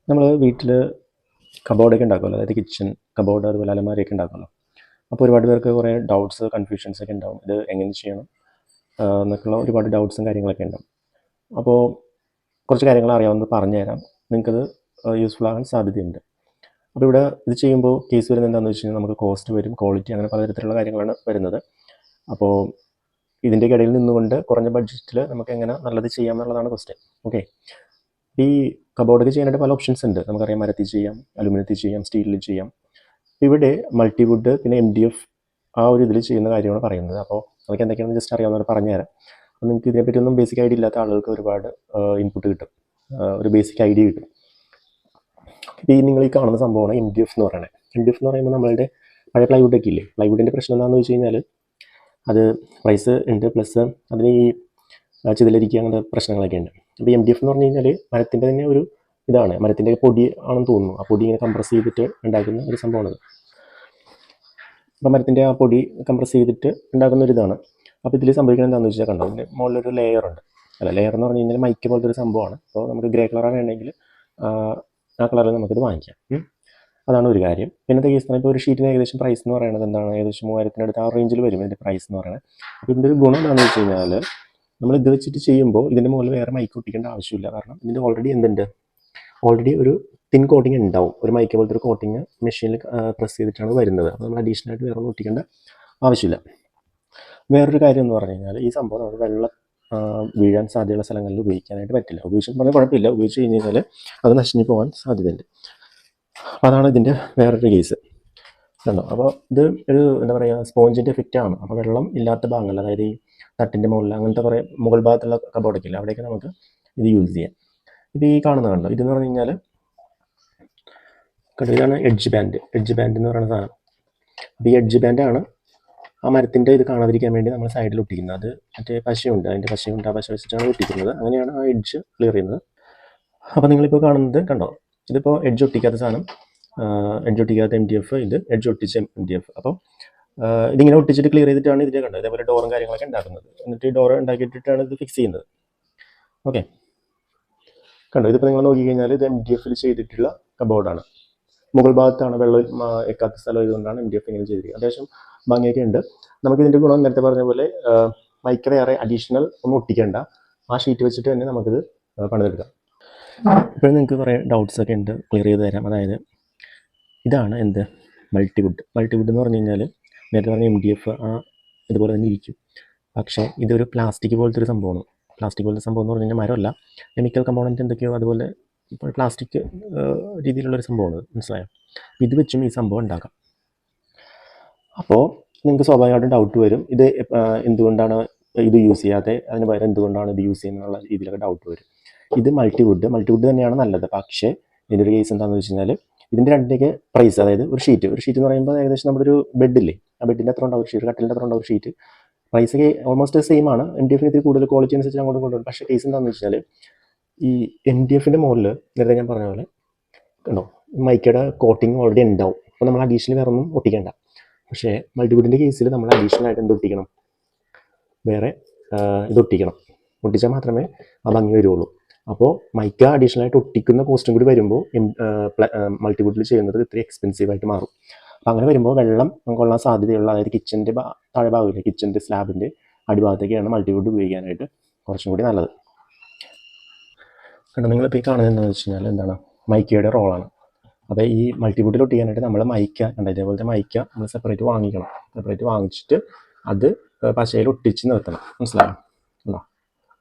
നമ്മൾ വീട്ടിൽ കബോർഡൊക്കെ ഉണ്ടാക്കുമല്ലോ, അതായത് കിച്ചൺ കബോർഡ് അതുപോലെ അലമാരയൊക്കെ ഉണ്ടാക്കുമല്ലോ. അപ്പോൾ ഒരുപാട് പേർക്ക് കുറേ ഡൗട്ട്സ് കൺഫ്യൂഷൻസ് ഒക്കെ ഉണ്ടാവും. ഇത് എങ്ങനെ ചെയ്യണം എന്നൊക്കെയുള്ള ഒരുപാട് ഡൗട്ട്സും കാര്യങ്ങളൊക്കെ ഉണ്ടാവും. അപ്പോൾ കുറച്ച് കാര്യങ്ങൾ അറിയാവുന്നത് പറഞ്ഞു തരാം, നിങ്ങൾക്കത് യൂസ്ഫുൾ ആകാൻ സാധ്യതയുണ്ട്. അപ്പോൾ ഇവിടെ ഇത് ചെയ്യുമ്പോൾ കേസ് വരുന്നത് എന്താണെന്ന് വെച്ച് കഴിഞ്ഞാൽ നമുക്ക് കോസ്റ്റ് വരും, ക്വാളിറ്റി, അങ്ങനെ പലതരത്തിലുള്ള കാര്യങ്ങളാണ് വരുന്നത്. അപ്പോൾ ഇതിൻ്റെ ഇടയിൽ നിന്നുകൊണ്ട് കുറഞ്ഞ ബഡ്ജറ്റിൽ നമുക്ക് എങ്ങനെ നല്ലത് ചെയ്യാം എന്നുള്ളതാണ് ക്വസ്റ്റ്യൻ. ഓക്കെ, ഈ കബോർഡൊക്കെ ചെയ്യാനായിട്ട് പല ഓപ്ഷൻസ് ഉണ്ട്. നമുക്കറിയാം, മരത്തിൽ ചെയ്യാം, അലുമിനിയത്തിൽ ചെയ്യാം, സ്റ്റീലിൽ ചെയ്യാം. ഇവിടെ മൾട്ടിവുഡ് പിന്നെ MDF ആ ഒരു ഇതിൽ ചെയ്യുന്ന കാര്യമാണ് പറയുന്നത്. അപ്പോൾ നമുക്ക് എന്തൊക്കെയാണെന്ന് ജസ്റ്റ് അറിയാവുന്നവർ പറഞ്ഞുതരാം. അപ്പോൾ നിങ്ങൾക്ക് ഇതിനെപ്പറ്റി ഒന്നും ബേസിക് ഐഡിയ ഇല്ലാത്ത ആളുകൾക്ക് ഒരുപാട് ഇൻപുട്ട് കിട്ടും, ഒരു ബേസിക് ഐഡിയ കിട്ടും. ഈ നിങ്ങൾ ഈ കാണുന്ന സംഭവമാണ് MDF എന്ന് പറയുന്നത്. MDF എന്ന് പറയുമ്പോൾ നമ്മളുടെ പഴയ പ്ലൈവുഡൊക്കെ ഇല്ലേ, പ്ലൈവുഡിൻ്റെ പ്രശ്നം എന്താണെന്ന് വെച്ച് കഴിഞ്ഞാൽ അത് പ്രൈസ് ഉണ്ട്, പ്ലസ് അതിന് ഈ ചിതലരിക്കുക അങ്ങനത്തെ പ്രശ്നങ്ങളൊക്കെ ഉണ്ട്. അപ്പോൾ MDF എന്ന് പറഞ്ഞു കഴിഞ്ഞാൽ മരത്തിൻ്റെ തന്നെ ഒരു ഇതാണ്, മരത്തിൻ്റെ പൊടി ആണെന്ന് തോന്നുന്നു. ആ പൊടി ഇങ്ങനെ കംപ്രസ് ചെയ്തിട്ട് ഉണ്ടാക്കുന്ന ഒരു സംഭവമാണത്. അപ്പോൾ മരത്തിൻ്റെ ആ പൊടി കംപ്രസ് ചെയ്തിട്ട് ഉണ്ടാക്കുന്ന ഒരു ഇതാണ്. അപ്പോൾ ഇതിൽ സംഭവിക്കുന്നത് എന്താണെന്ന് വെച്ചാൽ കണ്ടോ, ഇതിൻ്റെ മുകളിലൊരു ലെയർ ഉണ്ട്. അല്ല, ലെയർ എന്ന് പറഞ്ഞു കഴിഞ്ഞാൽ മൈക്ക് പോലത്തെ ഒരു സംഭവമാണ്. അപ്പോൾ നമുക്ക് ഗ്രേ കളറാണ് വേണമെങ്കിൽ ആ കളറിൽ നമുക്കിത് വാങ്ങിക്കാം. അതാണ് ഒരു കാര്യം. പിന്നത്തെ കേസ് ഇപ്പോൾ ഒരു ഷീറ്റിന് ഏകദേശം പ്രൈസ് എന്ന് പറയുന്നത് എന്താണ്, ഏകദേശം 3000 അടുത്ത് ആ റേഞ്ചിൽ വരും ഇതിൻ്റെ പ്രൈസ് എന്ന് പറയുന്നത്. അപ്പോൾ ഇതിൻ്റെ ഒരു ഗുണം എന്താണെന്ന് വെച്ച് കഴിഞ്ഞാൽ നമ്മൾ ഇത് വെച്ചിട്ട് ചെയ്യുമ്പോൾ ഇതിൻ്റെ മുകളിൽ വേറെ മൈക്ക് ഒട്ടിക്കേണ്ട ആവശ്യമില്ല. കാരണം ഇതിൻ്റെ ഓൾറെഡി ഒരു തിൻ കോട്ടിങ് ഉണ്ടാവും. ഒരു മൈക്ക് പോലത്തെ ഒരു കോട്ടിങ് മെഷീനിൽ പ്രസ് ചെയ്തിട്ടാണ് വരുന്നത്. അപ്പോൾ നമ്മൾ അഡീഷണൽ ആയിട്ട് വേറെ ഒന്നും ഒട്ടിക്കേണ്ട ആവശ്യമില്ല. വേറൊരു കാര്യം എന്ന് പറഞ്ഞു കഴിഞ്ഞാൽ ഈ സംഭവം നമ്മൾ വെള്ളം വീഴാൻ സാധ്യതയുള്ള സ്ഥലങ്ങളിൽ ഉപയോഗിക്കാനായിട്ട് പറ്റില്ല. ഉപയോഗിച്ചെന്ന് പറഞ്ഞാൽ കുഴപ്പമില്ല, ഉപയോഗിച്ച് കഴിഞ്ഞ് കഴിഞ്ഞാൽ അത് നശിഞ്ഞു പോകാൻ സാധ്യതയുണ്ട്. അപ്പോൾ അതാണ് ഇതിൻ്റെ വേറൊരു കേസ് കണ്ടോ. അപ്പോൾ ഇത് ഒരു എന്താ പറയുക, സ്പോഞ്ചിൻ്റെ എഫക്റ്റ് ആണ്. അപ്പോൾ വെള്ളം ഇല്ലാത്ത ഭാഗങ്ങളിൽ, അതായത് ഈ തട്ടിൻ്റെ മുകളിൽ അങ്ങനത്തെ കുറേ മുകൾ ഭാഗത്തുള്ള കബോർഡൊക്കെ ഇല്ല, അവിടെയൊക്കെ നമുക്ക് ഇത് യൂസ് ചെയ്യാം. ഇത് ഈ കാണുന്നത് കണ്ടോ, ഇതെന്ന് പറഞ്ഞു കഴിഞ്ഞാൽ കണ്ടോ, ഇതാണ് എഡ്ജ് ബാൻഡ് എന്ന് പറയുന്ന സാധനം. അപ്പോൾ ഈ എഡ്ജ് ബാൻഡാണ് ആ മരത്തിൻ്റെ ഇത് കാണാതിരിക്കാൻ വേണ്ടി നമ്മൾ സൈഡിൽ ഒട്ടിക്കുന്നത്. അത് മറ്റേ പശയുണ്ട്, അതിൻ്റെ പശയുണ്ട്, ആ പശ വെച്ചിട്ടാണ് ഒട്ടിക്കുന്നത്. അങ്ങനെയാണ് ആ എഡ്ജ് ക്ലിയർ ചെയ്യുന്നത്. അപ്പോൾ നിങ്ങളിപ്പോൾ കാണുന്നത് കണ്ടോ, ഇതിപ്പോൾ എഡ്ജ് ഒട്ടിക്കാത്ത സാധനം, എഡ്ജ് ഒട്ടിക്കാത്ത MDF, ഇത് എഡ്ജ് ഒട്ടിച്ച MDF. അപ്പോൾ ഇതിങ്ങനെ ഒട്ടിച്ചിട്ട് ക്ലിയർ ചെയ്തിട്ടാണ് ഇതിൻ്റെ കണ്ടത് ഇതേപോലെ ഡോറും കാര്യങ്ങളൊക്കെ ഉണ്ടാക്കുന്നത്. എന്നിട്ട് ഈ ഡോറ് ഉണ്ടാക്കിയിട്ടാണ് ഇത് ഫിക്സ് ചെയ്യുന്നത്. ഓക്കെ, കണ്ടോ, ഇതിപ്പോൾ നിങ്ങൾ നോക്കിക്കഴിഞ്ഞാൽ ഇത് MDF ചെയ്തിട്ടുള്ള കബോർഡാണ്. മുകൾ ഭാഗത്താണ് വെള്ളം എക്കാത്ത സ്ഥലം, ഇതുകൊണ്ടാണ് MDF ഇങ്ങനെ ചെയ്തിരിക്കുന്നത്. അത്യാവശ്യം ഭംഗിയൊക്കെ ഉണ്ട്. നമുക്കിതിൻ്റെ ഗുണം നേരത്തെ പറഞ്ഞ പോലെ മൈക്ക് വേറെ അഡീഷണൽ ഒന്നും ഒട്ടിക്കേണ്ട, ആ ഷീറ്റ് വെച്ചിട്ട് തന്നെ നമുക്കിത് പണിതെടുക്കാം. ഇപ്പോഴും നിങ്ങൾക്ക് കുറേ ഡൗട്ട്സ് ഒക്കെ ഉണ്ട്, ക്ലിയർ ചെയ്ത് തരാം. അതായത് ഇതാണ് എന്ത്, മൾട്ടിവുഡ് എന്ന് പറഞ്ഞു കഴിഞ്ഞാൽ നേരത്തെ പറഞ്ഞ MDF ഇതുപോലെ തന്നെ ഇരിക്കും. പക്ഷേ ഇതൊരു പ്ലാസ്റ്റിക് പോലത്തെ ഒരു സംഭവമാണ്. പ്ലാസ്റ്റിക് പോലത്തെ സംഭവം എന്ന് പറഞ്ഞു കഴിഞ്ഞാൽ മരമല്ല, കെമിക്കൽ കമ്പോണൻറ്റ് എന്തൊക്കെയോ അതുപോലെ ഇപ്പോൾ പ്ലാസ്റ്റിക് രീതിയിലുള്ളൊരു സംഭവമാണ്, മനസ്സിലായോ. ഇത് വെച്ചും ഈ സംഭവം ഉണ്ടാക്കാം. അപ്പോൾ നിങ്ങൾക്ക് സ്വാഭാവികമായിട്ടും ഡൗട്ട് വരും, ഇത് എന്തുകൊണ്ടാണ് ഇത് യൂസ് ചെയ്യാതെ, അതിന് പകരം എന്തുകൊണ്ടാണ് ഇത് യൂസ് ചെയ്യുന്നുള്ള രീതിയിലൊക്കെ ഡൗട്ട് വരും. ഇത് മൾട്ടിവുഡ് തന്നെയാണ് നല്ലത്. പക്ഷേ ഇതിൻ്റെ ഒരു കേസ് എന്താണെന്ന് വെച്ച് കഴിഞ്ഞാൽ ഇതിൻ്റെ രണ്ടിൻ്റെയൊക്കെ പ്രൈസ്, അതായത് ഒരു ഷീറ്റ് എന്ന് പറയുമ്പോൾ ഏകദേശം നമ്മുടെ ഒരു ബെഡില്ലേ, ആ ബെഡിൻ്റെ അത്ര ഉണ്ടാവും ഒരു ഷീറ്റ്, കട്ടിലിൻ്റെ അത്ര ഉണ്ടാവും ഒരു ഷീറ്റ്. പ്രൈസൊക്കെ ഓൾമോസ്റ്റ് സെയിം ആണ്. MDF ഇതിൽ കൂടുതൽ ക്വാളിറ്റി അനുസരിച്ച് അങ്ങോട്ടും കൊണ്ടുവരും. പക്ഷേ കേസ് എന്താണെന്ന് വെച്ചാൽ ഈ MDFൻ്റെ മുകളിൽ നേരത്തെ ഞാൻ പറഞ്ഞ പോലെ കണ്ടോ, മൈക്കയുടെ കോട്ടിങ് ഓൾറെഡി ഉണ്ടാവും. അപ്പോൾ നമ്മൾ അഡീഷണൽ വേറെ ഒന്നും ഒട്ടിക്കേണ്ട. പക്ഷേ മൾട്ടിവുഡിൻ്റെ കേസിൽ നമ്മൾ അഡീഷണൽ ആയിട്ട് എന്ത് ഒട്ടിക്കണം, വേറെ ഇത് ഒട്ടിച്ചാൽ മാത്രമേ ആ ഭംഗി വരുള്ളൂ. അപ്പോൾ മൈക്ക അഡീഷണൽ ആയിട്ട് ഒട്ടിക്കുന്ന കോസ്റ്റും കൂടി വരുമ്പോൾ മൾട്ടിവുഡിൽ ചെയ്യുന്നത് ഇത്രയും എക്സ്പെൻസീവ് ആയിട്ട് മാറും. അപ്പോൾ അങ്ങനെ വരുമ്പോൾ വെള്ളം കൊള്ളാൻ സാധ്യതയുള്ള, അതായത് കിച്ചൻ്റെ താഴെ ഭാഗമില്ല, കിച്ചൻ്റെ സ്ലാബിൻ്റെ അടിഭാഗത്തേക്കാണ് മൾട്ടിവുഡ് ഉപയോഗിക്കാനായിട്ട് കുറച്ചും കൂടി നല്ലത്. കണ്ടോ, നിങ്ങളിപ്പോൾ ഈ കാണുന്നത് എന്താണെന്ന് വെച്ച് കഴിഞ്ഞാൽ എന്താണ്, മൈക്കയുടെ റോളാണ്. അപ്പോൾ ഈ മൾട്ടിവുഡിൽ ഒട്ടിക്കാനായിട്ട് നമ്മൾ മൈക്ക കണ്ടോ, ഇതേപോലത്തെ മൈക്ക നമ്മൾ സെപ്പറേറ്റ് വാങ്ങിച്ചിട്ട് അത് പശയിൽ ഒട്ടിച്ച് നിർത്തണം, മനസ്സിലായോ. കണ്ടോ,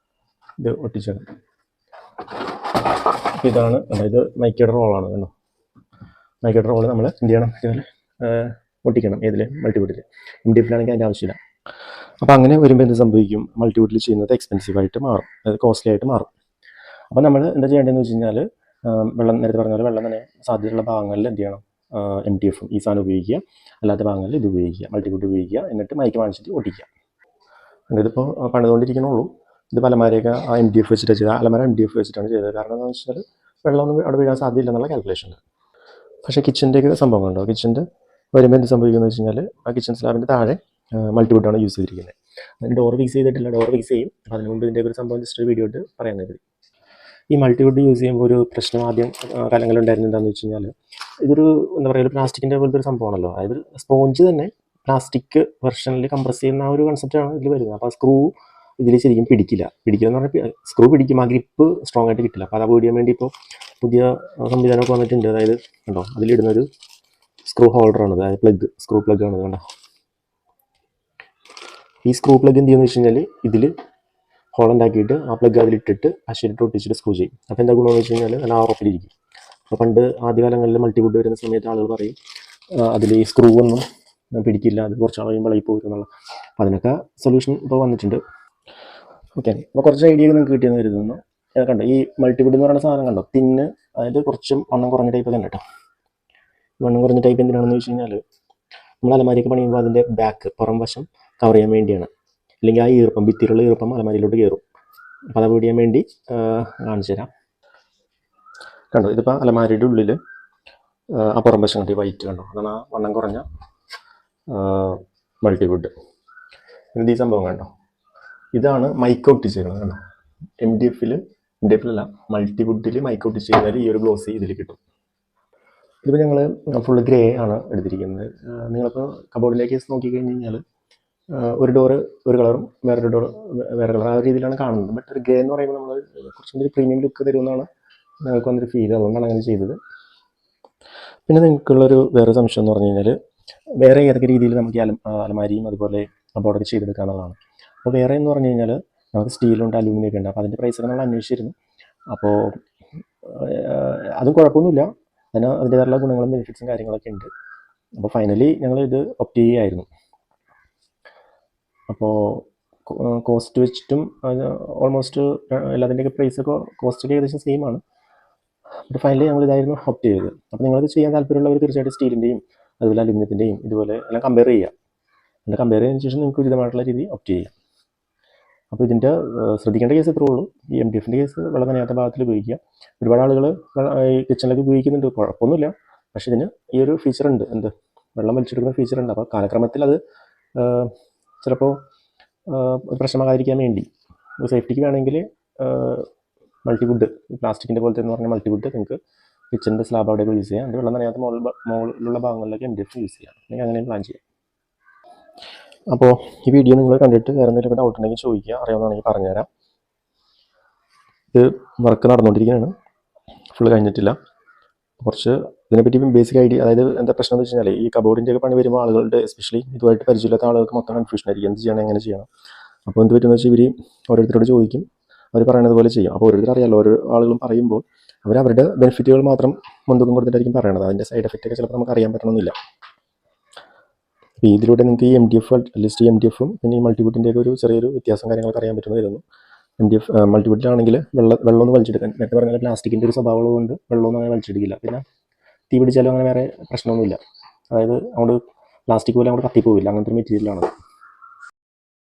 ഇത് ഒട്ടിച്ചേക്കണം. അപ്പോൾ ഇതാണ്, അതായത് മൈക്കയുടെ റോളാണ്. കണ്ടോ, മൈക്കയുടെ റോള് നമ്മൾ എന്ത് ചെയ്യണം, ഇതുപോലെ ഒട്ടിക്കണം. ഏതിൽ, മൾട്ടിവുഡിൽ. MDFിലാണെങ്കിൽ അതിൻ്റെ ആവശ്യമില്ല. അപ്പോൾ അങ്ങനെ വരുമ്പോൾ എന്ത് സംഭവിക്കും, മൾട്ടിവുഡിൽ ചെയ്യുന്നത് എക്സ്പെൻസീവായിട്ട് മാറും, അതായത് കോസ്റ്റ്ലി ആയിട്ട് മാറും. അപ്പോൾ നമ്മൾ എന്താ ചെയ്യേണ്ടതെന്ന് വെച്ച് കഴിഞ്ഞാൽ നേരത്തെ പറഞ്ഞ പോലെ വെള്ളം തന്നെ സാധ്യതയുള്ള ഭാഗങ്ങളിൽ എന്ത് ചെയ്യണം, MDF ഈ സാധനം ഉപയോഗിക്കുക, അല്ലാത്ത ഭാഗങ്ങളിൽ ഇത് ഉപയോഗിക്കുക, മൾട്ടിവുഡ് ഉപയോഗിക്കുക. എന്നിട്ട് മൈക്ക് വാങ്ങിച്ചിട്ട് ഒട്ടിക്കുക. ഇതിപ്പോൾ പണിതുകൊണ്ടിരിക്കണുള്ളൂ. ഇത് അലമാരയൊക്കെ ആ MDF വെച്ചിട്ട് ചെയ്തത്, അലമാര MDF വെച്ചിട്ടാണ് ചെയ്തത്. കാരണം എന്താണെന്ന് വെച്ചാൽ വെള്ളമൊന്നും അവിടെ വീഴാൻ സാധ്യതയില്ല എന്നുള്ള കാൽക്കുലേഷൻ. പക്ഷേ കിച്ചൻ്റെയൊക്കെ സംഭവങ്ങളുണ്ടോ, കിച്ചൻ്റെ വരുമ്പോൾ എന്ത് സംഭവിക്കുന്നത് വെച്ച് കഴിഞ്ഞാൽ ആ കിച്ചൺ സ്ലാബിൻ്റെ താഴെ മൾട്ടിവുഡാണ് യൂസ് ചെയ്തിരിക്കുന്നത്. അതിന് ഡോർ ഫിക്സ് ചെയ്തിട്ടില്ല, ഡോർ ഫിക്സ് ചെയ്യും. അതിന് മുമ്പ് ഇതിൻ്റെ ഒരു സംഭവം ജസ്റ്റ് ഒരു വീഡിയോ ഇട്ട് പറയാൻ കരുതി. ഈ മൾട്ടിവുഡ് യൂസ് ചെയ്യുമ്പോൾ ഒരു പ്രശ്നം ആദ്യം കാലങ്ങളിലുണ്ടായിരുന്നത് എന്താണെന്ന് വെച്ച് കഴിഞ്ഞാൽ, ഇതൊരു എന്താ പറയുക, ഒരു പ്ലാസ്റ്റിക്കിൻ്റെ പോലത്തെ ഒരു സംഭവമാണല്ലോ. അതായത് സ്പോഞ്ച് തന്നെ പ്ലാസ്റ്റിക് വെർഷനിൽ കംപ്രസ് ചെയ്യുന്ന ആ ഒരു കൺസെപ്റ്റാണ് ഇതിൽ വരുന്നത്. അപ്പോൾ ആ സ്ക്രൂ ഇതിൽ ശരിക്കും പിടിക്കില്ല എന്ന് പറഞ്ഞാൽ സ്ക്രൂ പിടിക്കും, ആ ഗ്രിപ്പ് സ്ട്രോങ് ആയിട്ട് കിട്ടില്ല. അപ്പോൾ അത് അവോയ്ഡ് ചെയ്യാൻ വേണ്ടി ഇപ്പോൾ പുതിയ സംവിധാനമൊക്കെ വന്നിട്ടുണ്ട്. അതായത് കണ്ടോ, അതിലിടുന്നൊരു സ്ക്രൂ ഹോൾഡറാണ്, അതായത് സ്ക്രൂ പ്ലഗ് ആണ്. കണ്ടോ, ഈ സ്ക്രൂ പ്ലഗ് എന്ത് ചെയ്യുമെന്ന് വെച്ച് കഴിഞ്ഞാൽ ഇതിൽ ഹോൾ ഉണ്ടാക്കിയിട്ട് ആ പ്ലഗ് അതിലിട്ടിട്ട് അശരിട്ട് ഒട്ടിച്ചിട്ട് സ്ക്രൂ ചെയ്യും. അപ്പോൾ എന്താ ഗുണമെന്ന് വെച്ച് കഴിഞ്ഞാൽ നല്ല ഉറപ്പിലിരിക്കും. അപ്പോൾ പണ്ട് ആദ്യകാലങ്ങളിൽ മൾട്ടിവുഡ് വരുന്ന സമയത്ത് ആളുകൾ പറയും അതിൽ ഈ സ്ക്രൂ ഒന്നും പിടിക്കില്ല, അത് കുറച്ച് കഴിയുമ്പോൾ ഇളകി പോകും എന്നുള്ള. അപ്പോൾ അതിനൊക്കെ സൊല്യൂഷൻ ഇപ്പോൾ വന്നിട്ടുണ്ട്. ഓക്കെ, അപ്പോൾ കുറച്ച് ഐഡിയ നിങ്ങൾക്ക് കിട്ടിയെന്ന് കരുതുന്നു. കണ്ടോ, ഈ മൾട്ടിവുഡ് എന്ന് പറയുന്ന സാധനം കണ്ടോ, തിന്ന്, അതായത് കുറച്ചും വണ്ണം കുറഞ്ഞ ടൈപ്പ് തന്നെ കേട്ടോ. വണ്ണം കുറഞ്ഞ ടൈപ്പ് എന്തിനാണെന്ന് വെച്ച് കഴിഞ്ഞാൽ, നമ്മൾ അലമാരിയൊക്കെ പണിയുമ്പോൾ അതിൻ്റെ പുറം വശം കവർ ചെയ്യാൻ വേണ്ടിയാണ്. അല്ലെങ്കിൽ ആ ഈർപ്പം, ഭിത്തിയിലുള്ള ഈർപ്പം അലമാരിയിലോട്ട് കയറും. അപ്പോൾ അത് അവോയ്ഡ് ചെയ്യാൻ വേണ്ടി കാണിച്ചു തരാം. കണ്ടോ, ഇതിപ്പോൾ അലമാരിയുടെ ഉള്ളിൽ ആ പുറം വശം കണ്ടോ, വൈറ്റ് കണ്ടോ, അതാണ് ആ വണ്ണം കുറഞ്ഞ മൾട്ടിവുഡ്. ഈ സംഭവം കണ്ടോ, ഇതാണ് മൈക്ക ഒട്ടിച്ചേക്കുന്നത്. കണ്ടോ, എം ഡി എഫിലല്ല, മൾട്ടിവുഡിൽ മൈക്ക ഒട്ടിച്ച് കഴിഞ്ഞാൽ ഈ ഒരു ഗ്ലോസി ഇതിൽ കിട്ടും. ഇതിപ്പോൾ ഞങ്ങൾ ഫുള്ള് ഗ്രേ ആണ് എടുത്തിരിക്കുന്നത്. നിങ്ങളിപ്പോൾ കബോർഡിലേക്ക് നോക്കിക്കഴിഞ്ഞ് കഴിഞ്ഞാൽ ഒരു ഡോറ് ഒരു കളറും വേറൊരു ഡോറ് വേറെ കളർ, ആ രീതിയിലാണ് കാണുന്നത്. ബട്ട് ഒരു ഗ്രേ എന്ന് പറയുമ്പോൾ നമ്മൾ കുറച്ചും കൂടി പ്രീമിയം ലുക്ക് തരുമെന്നാണ് നിങ്ങൾക്ക് വന്നൊരു ഫീൽ, അതുകൊണ്ടാണ് അങ്ങനെ ചെയ്തത്. പിന്നെ നിങ്ങൾക്കുള്ളൊരു വേറെ സംശയം എന്ന് പറഞ്ഞു കഴിഞ്ഞാൽ, വേറെ ഏതൊക്കെ രീതിയിൽ നമുക്ക് അലമാരിയും അതുപോലെ കബോർഡൊക്കെ ചെയ്തെടുക്കാനുള്ളതാണ്. അപ്പോൾ വേറെ എന്ന് പറഞ്ഞു കഴിഞ്ഞാൽ നമുക്ക് സ്റ്റീലുണ്ട്, അലൂമിനിയം ഒക്കെ ഉണ്ട്. അപ്പോൾ അതിൻ്റെ പ്രൈസൊക്കെ നമ്മൾ അന്വേഷിച്ചിരുന്നു. അപ്പോൾ അതും കുഴപ്പമൊന്നുമില്ല, അതിൻ്റേതായിട്ടുള്ള ഗുണങ്ങളും ബെനിഫിറ്റ്സും കാര്യങ്ങളൊക്കെ ഉണ്ട്. അപ്പോൾ ഫൈനലി ഞങ്ങൾ ഇത് ഒപ്റ്റ് ചെയ്യുകയായിരുന്നു. അപ്പോൾ കോസ്റ്റ് വെച്ചിട്ടും ഓൾമോസ്റ്റ് എല്ലാത്തിൻ്റെയൊക്കെ പ്രൈസൊക്കെ കോസ്റ്റൊക്കെ ഏകദേശം സെയിം ആണ്. അപ്പോൾ ഫൈനലി ഞങ്ങൾ ഇതായിരുന്നു ഒപ്റ്റ് ചെയ്തത്. അപ്പോൾ നിങ്ങളത് ചെയ്യാൻ താല്പര്യമുള്ളവർ തീർച്ചയായിട്ടും സ്റ്റീലിൻ്റെയും അതുപോലെ അലുമിനിയത്തിൻ്റെയും ഇതുപോലെ എല്ലാം കമ്പയർ ചെയ്യുക. എന്നിട്ട് കമ്പയർ ചെയ്തതിന് ശേഷം നിങ്ങൾക്ക് ഉചിതമായിട്ടുള്ള രീതി ഒപ്റ്റ് ചെയ്യാം. അപ്പോൾ ഇതിൻ്റെ ശ്രദ്ധിക്കേണ്ട കേസ് ഇത്രേ ഉള്ളൂ. ഈ എം ഡി എഫിൻ്റെ കേസ് വെള്ളം നനയാത്ത ഭാഗത്തിൽ ഉപയോഗിക്കുക. ഒരുപാട് ആളുകൾ ഈ കിച്ചണിലൊക്കെ ഉപയോഗിക്കുന്നുണ്ട്, കുഴപ്പമൊന്നുമില്ല. പക്ഷേ ഇതിന് ഈ ഒരു ഫീച്ചർ ഉണ്ട്, എന്ത്, വെള്ളം വലിച്ചെടുക്കുന്ന ഫീച്ചർ ഉണ്ട്. അപ്പോൾ കാലക്രമത്തിൽ അത് ചിലപ്പോൾ പ്രശ്നമാകാതിരിക്കാൻ വേണ്ടി സേഫ്റ്റിക്ക് വേണമെങ്കിൽ മൾട്ടിവുഡ്, പ്ലാസ്റ്റിക്കിൻ്റെ പോലത്തെ എന്ന് പറഞ്ഞാൽ മൾട്ടിവുഡ് നിങ്ങൾക്ക് കിച്ചണിൻ്റെ സ്ലാബ് അവിടെയൊക്കെ യൂസ് ചെയ്യാം. അതിൻ്റെ വെള്ളം നനയാത്ത മുകളിലുള്ള ഭാഗങ്ങളിലൊക്കെ എം ഡി എഫ് യൂസ് ചെയ്യാം, അല്ലെങ്കിൽ അങ്ങനെയും പ്ലാൻ ചെയ്യാം. അപ്പോൾ ഈ വീഡിയോ നിങ്ങൾ കണ്ടിട്ട് വേറെ എന്തെങ്കിലും ഡൗട്ട് ഉണ്ടെങ്കിൽ ചോദിക്കുക, അറിയാവുന്നതാണെങ്കിൽ പറഞ്ഞുതരാം. ഇത് വർക്ക് നടന്നുകൊണ്ടിരിക്കുകയാണ്, ഫുള്ള് കഴിഞ്ഞിട്ടില്ല. കുറച്ച് ഇതിനെപ്പറ്റി ബേസിക് ഐഡിയ, അതായത് എന്താ പ്രശ്നം എന്ന് വെച്ച് കഴിഞ്ഞാൽ, ഈ കബോർഡിൻ്റെ ഒക്കെ പണി വരുമ്പോൾ ആളുകളുടെ എസ്പെഷ്യലി ഇതുമായിട്ട് പരിചയമില്ലാത്ത ആളുകൾക്ക് മൊത്തം കൺഫ്യൂഷൻ ആയിരിക്കും, എന്ത് ചെയ്യണം, എങ്ങനെ ചെയ്യണം. അപ്പോൾ എന്ത് പറ്റുമെന്ന് വെച്ചാൽ ഇവർ ഓരോരുത്തരോട് ചോദിക്കും, അവർ പറയുന്നത് പോലെ ചെയ്യും. അപ്പോൾ ഓരോരുത്തർ അറിയാമല്ലോ, ഓരോ ആളുകളും പറയുമ്പോൾ അവരുടെ ബെനിഫിറ്റുകൾ മാത്രം മുൻതൂക്കം കൊടുത്തിട്ടായിരിക്കും പറയണത്. അതിൻ്റെ സൈഡ് എഫക്റ്റ് ഒക്കെ ചിലപ്പോൾ നമുക്ക് അറിയാൻ പറ്റണമെന്നില്ല. അപ്പോൾ ഇതിലൂടെ നിങ്ങൾക്ക് ഈ M D F list, M D എഫും പിന്നെ ഈ മൾട്ടിവുഡിൻ്റെയൊക്കെ ഒരു ചെറിയൊരു വ്യത്യാസം കാര്യങ്ങളൊക്കെ അറിയാൻ പറ്റുമെന്ന് വരുന്നു. എം ഡി എഫ് മൾട്ടിവുഡിലാണെങ്കിൽ വെള്ളമൊന്നും വലിച്ചെടുക്കാൻ, നേരത്തെ പറഞ്ഞാൽ പ്ലാസ്റ്റിക്കിൻ്റെ ഒരു സ്വഭാവം കൊണ്ട് വെള്ളമൊന്നും അങ്ങനെ വലിച്ചെടുക്കില്ല. പിന്നെ തീ പിടിച്ചാലും അങ്ങനെ വേറെ പ്രശ്നമൊന്നുമില്ല. അതായത് അങ്ങോട്ട് പ്ലാസ്റ്റിക് പോലെ അങ്ങോട്ട് കത്തിപ്പോവില്ല, അങ്ങനത്തെ ഒരു മെറ്റീരിയലാണ്.